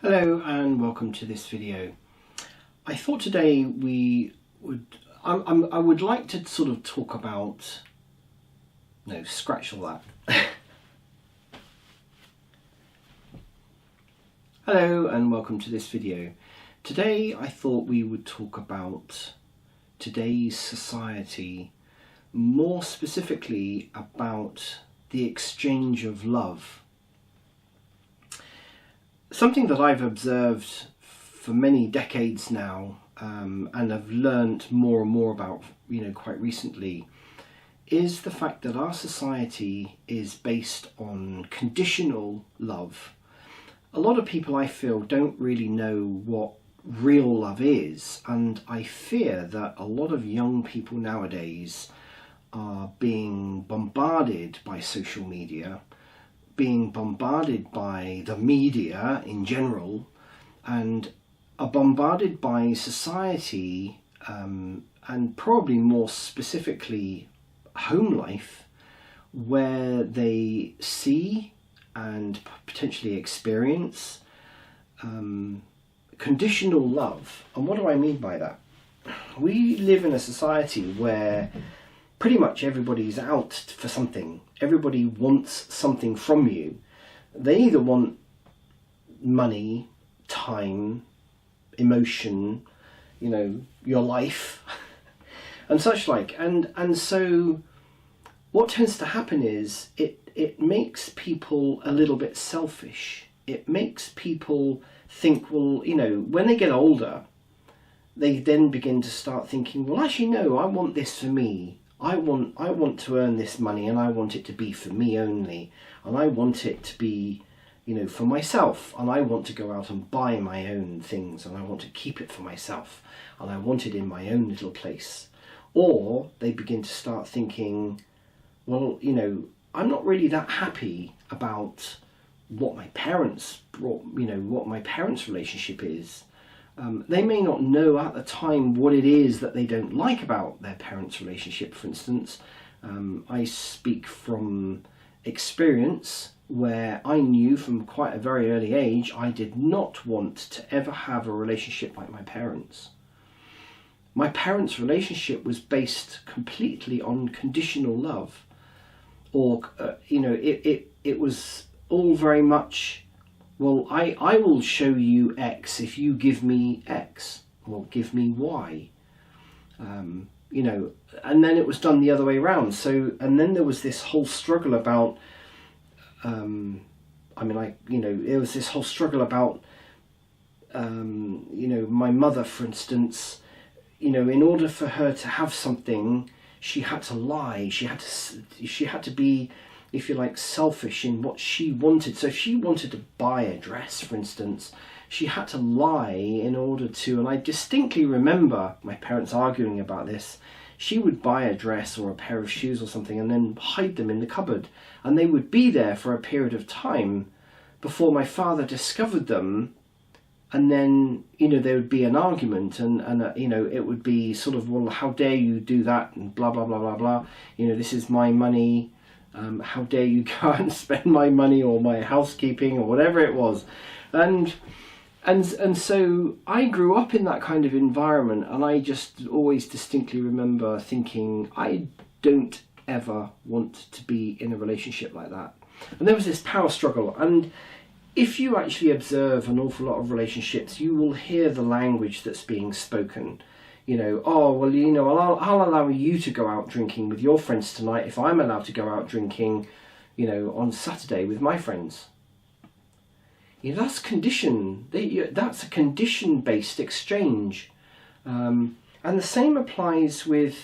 Hello and welcome to this video. I thought today I would like to sort of talk about, no, scratch all that. Hello and welcome to this video. Today I thought we would talk about today's society, more specifically about the exchange of love. Something that I've observed for many decades now, and have learnt more and more about, quite recently, is the fact that our society is based on conditional love. A lot of people, I feel, don't really know what real love is, and I fear that a lot of young people nowadays are being bombarded by social media, being bombarded by the media in general, and are bombarded by society, and probably more specifically home life, where they see and potentially experience conditional love. And what do I mean by that? We live in a society where pretty much everybody's out for something. Everybody wants something from you. They either want money, time, emotion, your life, and such like. And so what tends to happen is it makes people a little bit selfish. It makes people think, well, when they get older, they then begin to start thinking, well, actually, no, I want this for me. I want to earn this money, and I want it to be for me only, and I want it to be, for myself, and I want to go out and buy my own things, and I want to keep it for myself, and I want it in my own little place. Or they begin to start thinking, well, I'm not really that happy about what my parents brought, what my parents' relationship is. They may not know at the time what it is that they don't like about their parents' relationship, for instance. I speak from experience, where I knew from quite a very early age I did not want to ever have a relationship like my parents. My parents' relationship was based completely on conditional love, or it was all very much, well, I will show you X if you give me X, or give me Y, and then it was done the other way around. So, and then there was this whole struggle about, there was this whole struggle about, my mother, for instance, in order for her to have something, she had to lie, she had to be, if you like, selfish in what she wanted. So if she wanted to buy a dress, for instance, she had to lie in order to, and I distinctly remember my parents arguing about this. She would buy a dress or a pair of shoes or something and then hide them in the cupboard, and they would be there for a period of time before my father discovered them. And then, there would be an argument, and it would be sort of, well, how dare you do that, and blah, blah, blah, blah, blah. This is my money. How dare you go out and spend my money, or my housekeeping, or whatever it was. And so I grew up in that kind of environment, and I just always distinctly remember thinking, I don't ever want to be in a relationship like that. And there was this power struggle. And if you actually observe an awful lot of relationships, you will hear the language that's being spoken. Oh, well, I'll allow you to go out drinking with your friends tonight if I'm allowed to go out drinking, on Saturday with my friends. That's condition. That's a condition-based exchange. And the same applies with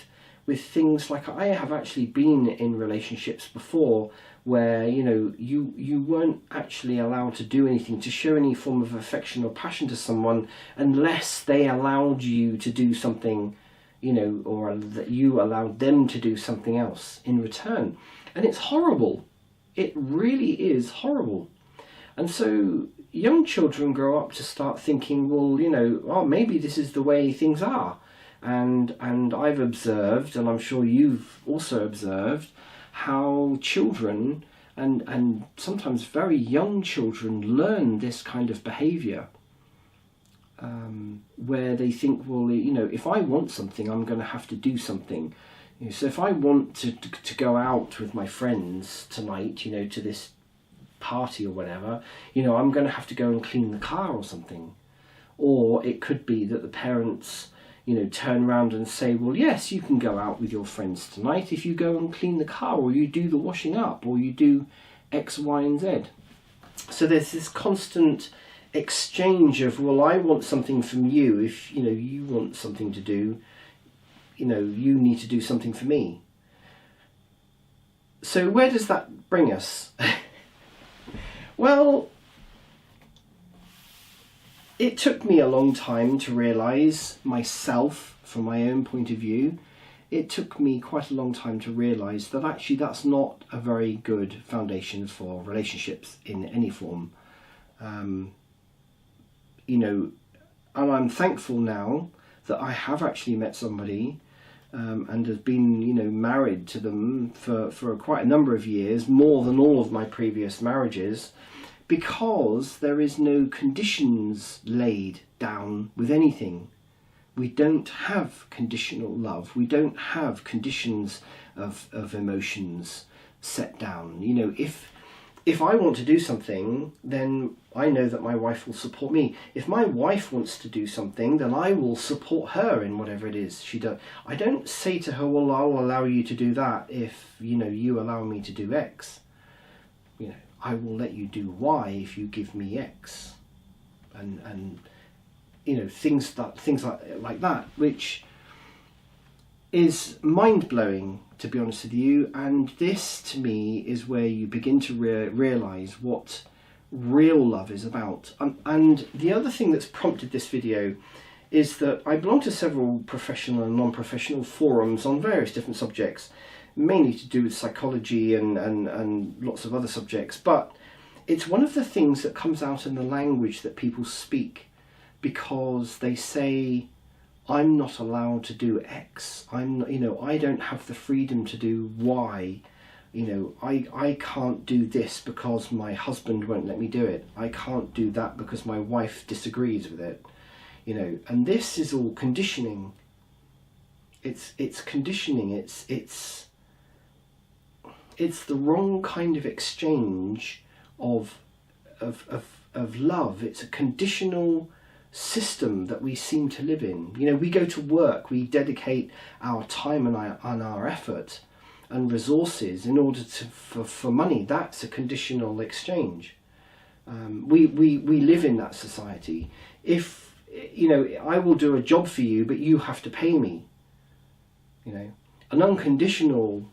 things like, I have actually been in relationships before where, you weren't actually allowed to do anything, to show any form of affection or passion to someone, unless they allowed you to do something, or that you allowed them to do something else in return. And it's horrible. It really is horrible. And so young children grow up to start thinking, well, maybe this is the way things are. And I've observed, and I'm sure you've also observed, how children and sometimes very young children learn this kind of behaviour, where they think, well, if I want something, I'm going to have to do something. So if I want to go out with my friends tonight, to this party or whatever, I'm going to have to go and clean the car or something. Or it could be that the parents, turn around and say, well, yes, you can go out with your friends tonight if you go and clean the car, or you do the washing up, or you do X, Y, and Z. So there's this constant exchange of, well, I want something from you. If, you want something to do, you need to do something for me. So where does that bring us? Well, it took me a long time to realise myself, from my own point of view, it took me quite a long time to realise that actually that's not a very good foundation for relationships in any form. And I'm thankful now that I have actually met somebody and have been, married to them for quite a number of years, more than all of my previous marriages, because there is no conditions laid down with anything. We don't have conditional love. We don't have conditions of emotions set down. If I want to do something, then I know that my wife will support me. If my wife wants to do something, then I will support her in whatever it is she does. I don't say to her, well, I'll allow you to do that if, you allow me to do X. I will let you do Y if you give me X. And things like that, which is mind-blowing, to be honest with you. And this, to me, is where you begin to realise what real love is about. And the other thing that's prompted this video is that I belong to several professional and non-professional forums on various different subjects, mainly to do with psychology and lots of other subjects. But it's one of the things that comes out in the language that people speak, because they say, I'm not allowed to do X. I don't have the freedom to do Y. I can't do this because my husband won't let me do it. I can't do that because my wife disagrees with it. And this is all conditioning. It's conditioning. It's the wrong kind of exchange of love. It's a conditional system that we seem to live in. We go to work, we dedicate our time and our effort and resources in order for money. That's a conditional exchange. We live in that society. If I will do a job for you, but you have to pay me. An unconditional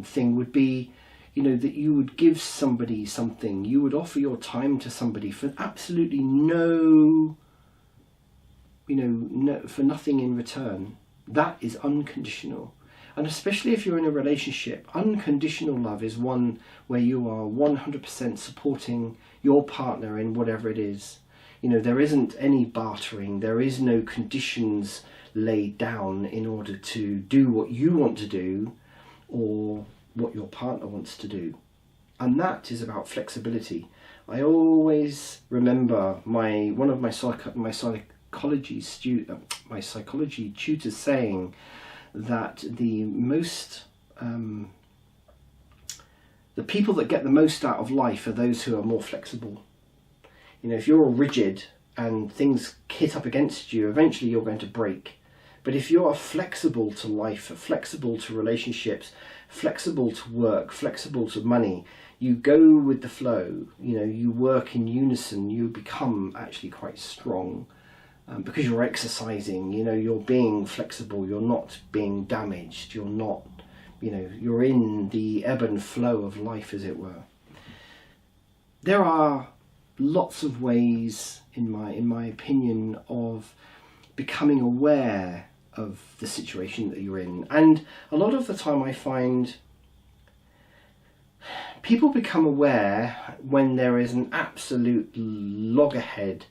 thing would be, that you would give somebody something. You would offer your time to somebody for absolutely for nothing in return. That is unconditional. And especially if you're in a relationship, unconditional love is one where you are 100% supporting your partner in whatever it is. There isn't any bartering. There is no conditions laid down in order to do what you want to do or what your partner wants to do. And that is about flexibility. I always remember one of my psychology tutors saying that the people that get the most out of life are those who are more flexible. If you're rigid and things hit up against you, eventually you're going to break. But if you are flexible to life, flexible to relationships, flexible to work, flexible to money, you go with the flow, you work in unison, you become actually quite strong. Because you're exercising, you're being flexible, you're not being damaged, you're not, you're in the ebb and flow of life, as it were. There are lots of ways, in my opinion, of becoming aware of the situation that you're in. And a lot of the time I find people become aware when there is an absolute loggerhead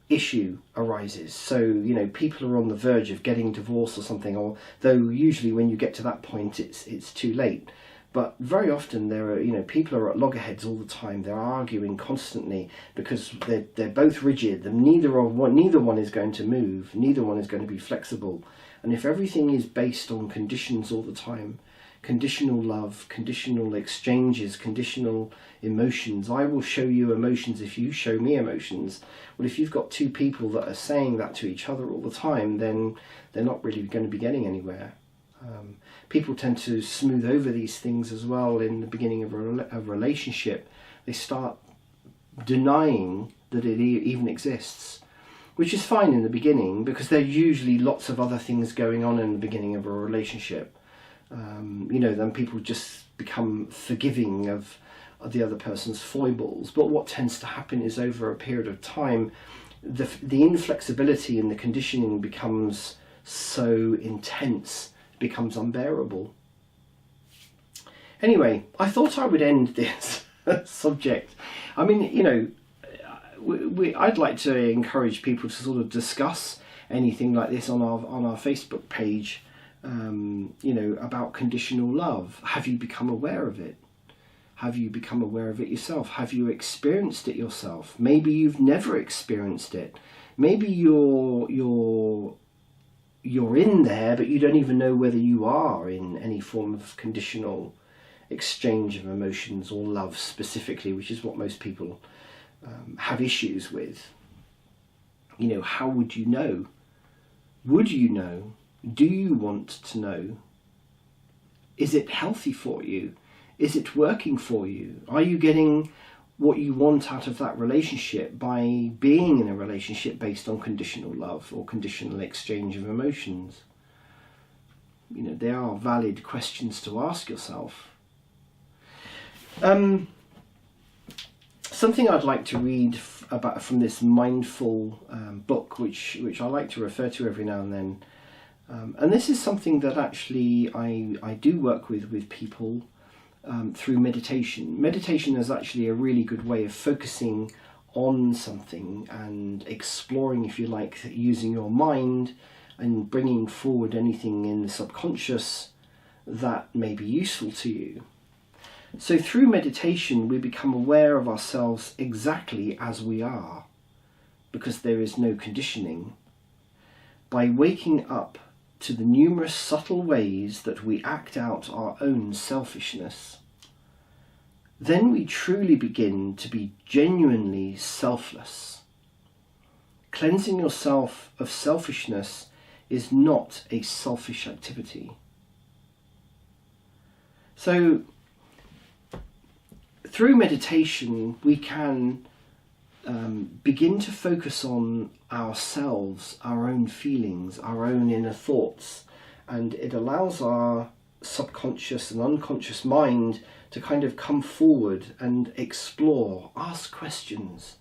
issue arises. So, people are on the verge of getting divorced or something, although usually when you get to that point it's too late. But very often there are, people are at loggerheads all the time. They're arguing constantly because they're both rigid, and neither one is going to move. Neither one is going to be flexible. And if everything is based on conditions all the time, conditional love, conditional exchanges, conditional emotions. I will show you emotions if you show me emotions. Well, if you've got two people that are saying that to each other all the time, then they're not really going to be getting anywhere. People tend to smooth over these things as well in the beginning of a relationship. They start denying that it even exists, which is fine in the beginning because there are usually lots of other things going on in the beginning of a relationship. Then people just become forgiving of the other person's foibles. But what tends to happen is over a period of time, the inflexibility and the conditioning becomes so intense, it becomes unbearable. Anyway, I thought I would end this subject. I mean, I'd like to encourage people to sort of discuss anything like this on our Facebook page. About conditional love. Have you become aware of it? Have you become aware of it yourself? Have you experienced it yourself? Maybe you've never experienced it. Maybe you're in there, but you don't even know whether you are in any form of conditional exchange of emotions or love specifically, which is what most people have issues with. How would you know? Would you know? Do you want to know? Is it healthy for you? Is it working for you? Are you getting what you want out of that relationship by being in a relationship based on conditional love or conditional exchange of emotions? They are valid questions to ask yourself. Something I'd like to read about from this mindful book, which I like to refer to every now and then. And this is something that actually I do work with people through meditation. Meditation is actually a really good way of focusing on something and exploring, if you like, using your mind and bringing forward anything in the subconscious that may be useful to you. So through meditation we become aware of ourselves exactly as we are, because there is no conditioning. By waking up to the numerous subtle ways that we act out our own selfishness, then we truly begin to be genuinely selfless. Cleansing yourself of selfishness is not a selfish activity. So, through meditation, we can begin to focus on ourselves, our own feelings, our own inner thoughts, and it allows our subconscious and unconscious mind to kind of come forward and explore, ask questions.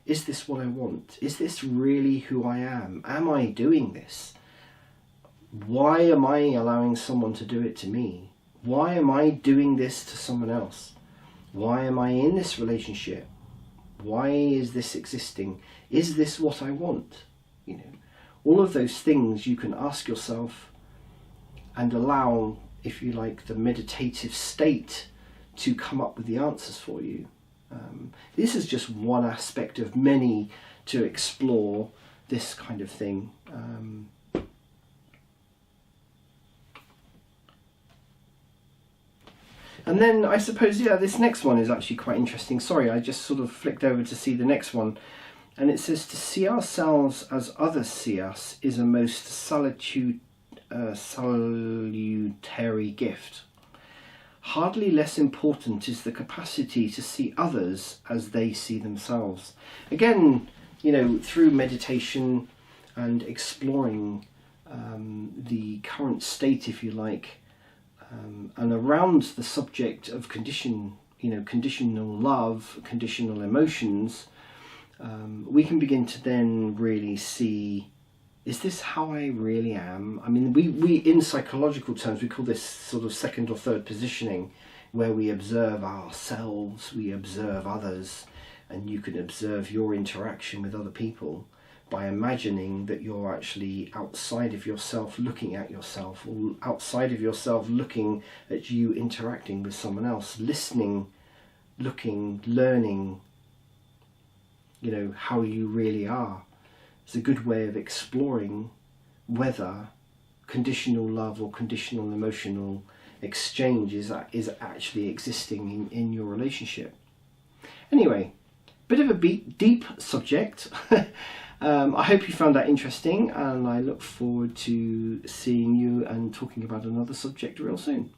Is this what I want? Is this really who I am? Am I doing this? Why am I allowing someone to do it to me? Why am I doing this to someone else? Why am I in this relationship? Why is this existing? Is this what I want? All of those things you can ask yourself and allow, if you like, the meditative state to come up with the answers for you. This is just one aspect of many to explore this kind of thing. And then I suppose, this next one is actually quite interesting. Sorry, I just sort of flicked over to see the next one. And it says, to see ourselves as others see us is a most salutary gift. Hardly less important is the capacity to see others as they see themselves. Again, through meditation and exploring the current state, if you like, and around the subject of conditional love, conditional emotions, we can begin to then really see, is this how I really am? I mean, we in psychological terms, we call this sort of second or third positioning, where we observe ourselves, we observe others, and you can observe your interaction with other people. by imagining that you're actually outside of yourself looking at yourself, or outside of yourself looking at you interacting with someone else, listening, looking, learning, how you really are. It's a good way of exploring whether conditional love or conditional emotional exchange is actually existing in your relationship. Anyway, bit of a deep subject. I hope you found that interesting, and I look forward to seeing you and talking about another subject real soon.